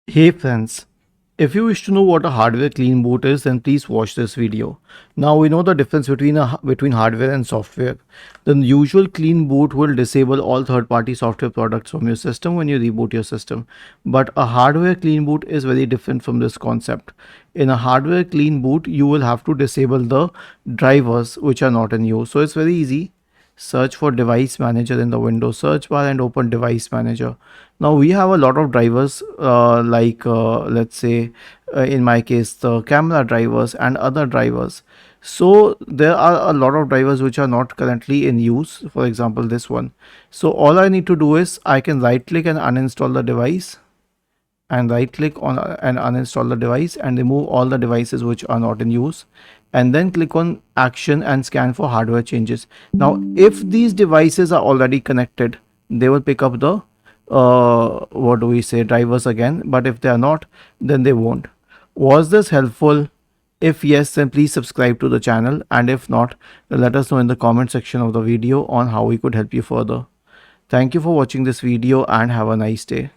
Hey friends, if you wish to know what a hardware clean boot is, then please watch this video. Now we know the difference between hardware and software. The usual clean boot will disable all third-party software products from your system when you reboot your system. But a hardware clean boot is very different from this concept. In a hardware clean boot, you will have to disable the drivers which are not in use. So it's very easy. Search for device manager in the Windows search bar and open device manager. Now we have a lot of drivers let's say in my case the camera drivers and other drivers. So there are a lot of drivers which are not currently in use, for example this one. So all I need to do is I can right click and uninstall the device, and right click on and uninstall the device and remove all the devices which are not in use, and then click on action and scan for hardware changes. Now if these devices are already connected, they will pick up the what do we say, drivers again, but if they are not, then they won't. Was this helpful? If yes, then please subscribe to the channel, and if not, then let us know in the comment section of the video on how we could help you further. Thank you for watching this video and have a nice day.